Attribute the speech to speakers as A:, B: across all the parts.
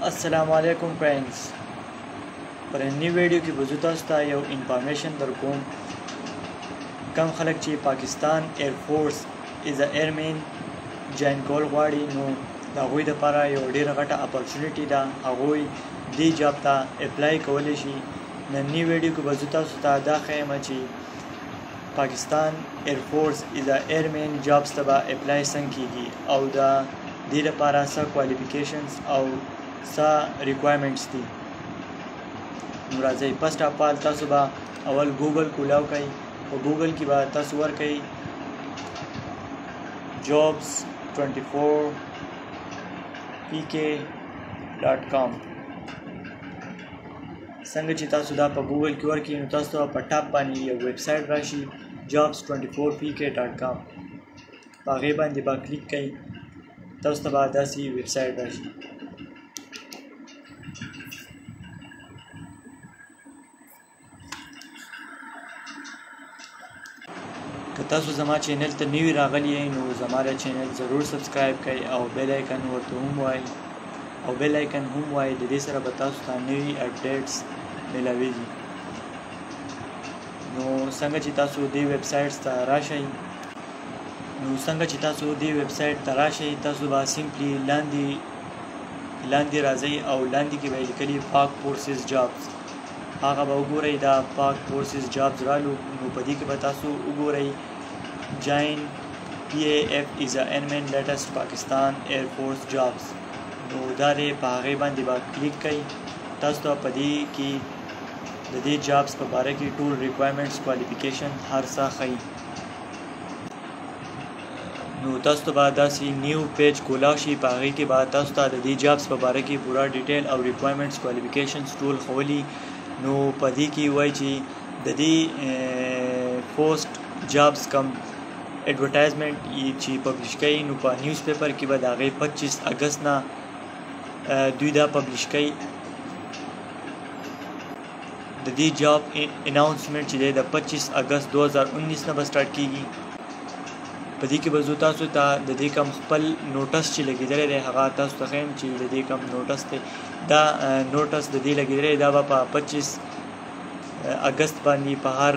A: السلام علیکم فرینډز پر نی ویډیو کې به زه تاسو ته یو انفارمیشن درکوم کم خلک چې پاکستان ایر فورس از ا ایرمین جاین کول غواړي نو د هغوی دپاره یو ډېره غټه اپورچونیټي ده هغوی دې جاب ته اپلای کولی شي ننني ویډیو کې به زه تاسو ته دا ښیم چې پاکستان ایر فورس از ا ایرمین جابس ته به اپلای څنګه کیږي او د دې لپاره څه کوالیفیکیشنز او څه ریکوایرمنټس دي نو راځئ فرسټ اف آل تاسو به اول ګوګل کولاو کوئ په ګوګل کې به تاسو ورکئ jobs24pk.com څنګه چې تاسو دا په ګوګل کې ورکړئ نو تاسو ته په ټاپ باندې یو ویب سایټ راشي jobs24pk.com په هغې باندې به کلیک کوئ تاسو ته به داسې ویب سایټ راشي که تاسو زما چینل ته نوي راغلي یئ نو زما دا چینل ضرور سبسکرایب کړئ او بیل آیکن ورته هم وایئ د دې سره به تاسو ته نوي اپډیټس میلاویږي نو څنګه چې تاسو دې ویب سایټ ته راشئ تاسو به سمپلی لاندې راځئ او لاندې کې به یې لیکلي پاک فورسز جابس هغه به وګورئ دا پاک فورسز جابس رالو نو په دې کې به تاسو وګورئ جاین PAF is a airman latest Pakistan Air Force jobs نو دا دی په هغې باندې به کلیک کوئ تاسو ته په دې کې د دې جابس په باره کې ټول ریکوایرمنټس کوالیفیکیشن هر څه ښیي نو تاسو ته به داسې نیو پیج کولاو شي په هغې کې به تاسو ته د دې جابس په باره کې پوره ډیټیل او ریکوایرمنټس کوالیفیکیشنز ټول ښولي نو په دې کې وایي چې د دې پوسټ جابس کم ایڈورټایزمنټ چې پبلش کوي نو په نیوز پیپر کې به د هغې 25 اګست نه دوی دا پبلش کوي د دې جاب اناونسمنټ چې دی د 25 اګست 2019 نه به سټارټ کیږي په دې کې به زه تاسو ته د دې کم خپل نوټس چې لګېدلی دی هغه تاسو ته ښیم چې د دې کم نوټس دی دا نوټس د دې لګېدلی دا به په 25 اګست باندې په هر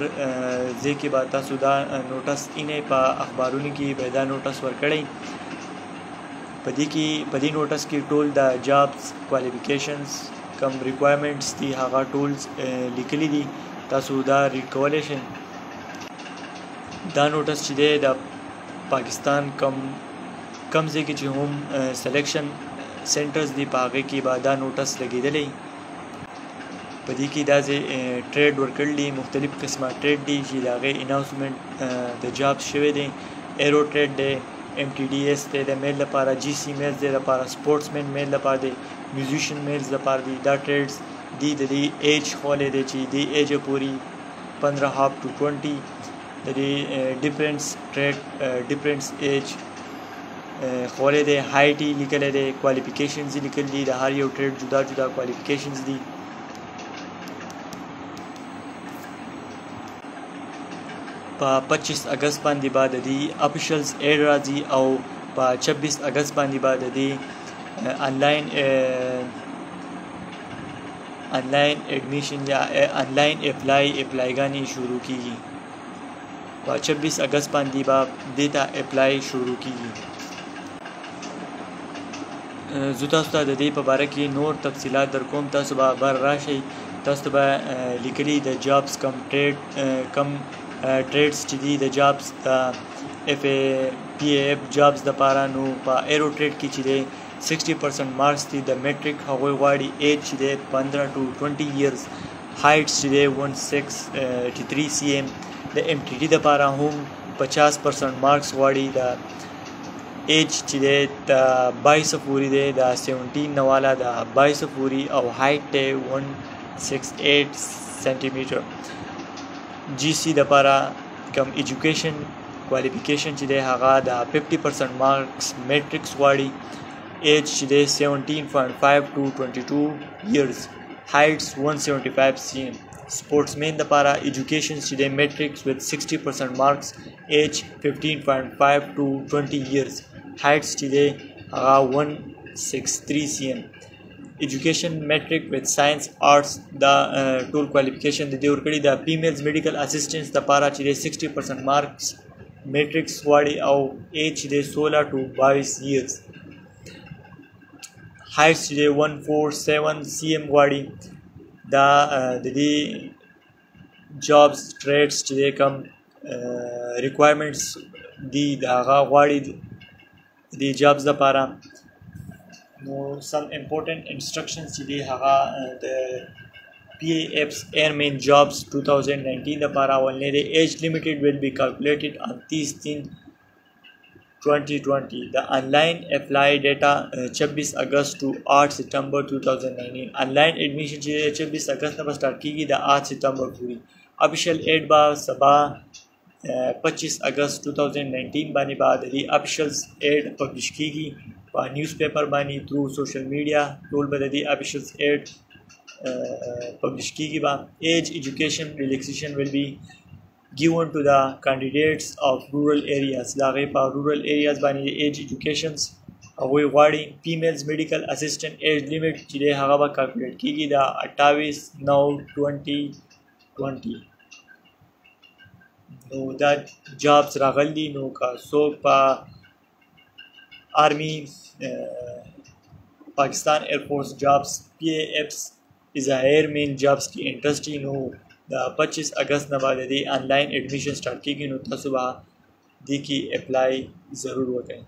A: ځای کې به تاسو دا نوټس اینې په اخبارونو کې به دا نوټس ورکړئ په دې نوټس کې ټول د جابس کوالیفیکیشنز کم ریکوایرمنټس دي هغه ټول لیکلي دي تاسو دا ریډ کولی شئ دا نوټس چې دی د پاکستان کم ځای کې چې هم سلیکشن سینټرز دي په هغې کې به دا نوټس لګېدلی په دې کې دا ټریډ ورکړل دي مختلف قسمه ټریډ دي چې د هغې اناونسمنټ د جابس شوی دی ایرو ټریډ دی MTDS دی د میل لپاره GC میلز دی لپاره سپورټس مین میل لپاره دی میوزیشن میلز لپاره دی دا ټریډز دي د دې ایج ښولی دی چې دې ایجه پورې 15 to 20 د دې ډیفرنس ایج ښولی دی هایټ یې لیکلی دی کوالیفیکیشنز یې لیکلي دي د هر یو ټریډ جدا جدا کوالیفیکیشنز دي په 25 اګست باندې به د دې افیشلز ایډ راځي او په 26 اګست باندې به د دې آنلاین ایډمیشن یا آنلاین اپلایګانې شروع کیږي په 26 اګست باندې به دې ته اپلای شروع کیږي زه تاسو ته د دې په باره کې نور تفصیلات درکوم تاسو به بر راشئ تاسو ته به لیکلي د جابس کم ټریډز چې دي د جابس د PAF جابس دپاره نو په ایرو ټریډ کې چې دی 60% مارکس دي د میټرک هغوی غواړي ایج چې دی 15 to 20 years هایټس چې دی 163 cm د MTD دپاره هم 50% مارکس غواړي د ایج چې دی د 22 پورې دی د 17 نه والا د 22 پورې او هایټ دی 168 سنټیمیټر GC دپاره کم ایجوکیشن کوالیفیکیشن چې دی هغه د 50% مارکس میټرکس غواړي ایج چې دی 17.5 to 22 years هایټس 175 cm سپورټس مین دپاره ایجوکیشن چې دی میټرکس with 60% مارکس ایج 15.5 to 20 years هایټس چې دی هغه 163 cm education metric with science arts دا ټول qualification د دې ورکړي د females medical assistants لپاره چې د 60% marks matrix غواړي او age د 16 to 22 years height چې د 147 cm غواړي دا د دې jobs trades چې کوم requirements دي دا هغه غواړي د jobs لپاره نو some important instructions چې دي هغه د PAF's Airmen Jobs 2019 لپاره ولنه د age limited will be calculated on 30/10/2020 the online apply data 26 اگست to 8 سپتمبر 2019 online admission چې 26 اگست نه سٹارټ کیږي د 8 سپتمبر پورې official aid با سبا 25 اگست 2019 باندې بعد د official aid پبلش کیږي په نیوز پیپر باندې through social media ټول به د official aid پبلش کیږي با age education relaxation will be given to the candidates of rural areas دا غي په rural areas باندې age educations او غواړي females medical assistant age limit چې هغه به کیلکولیټ کیږي دا 28/9/2020 نو دا jobs راغلي نو کا سو په آرمی پاکستان ایر فورس جابس PAFs is a airmen jobs کی انټرسټي نو دا 25 اگست نه بعد دی آنلاین ایڈمیشن سٹارټ کیږي نو تاسو به دې کې اپلای ضرور وکړئ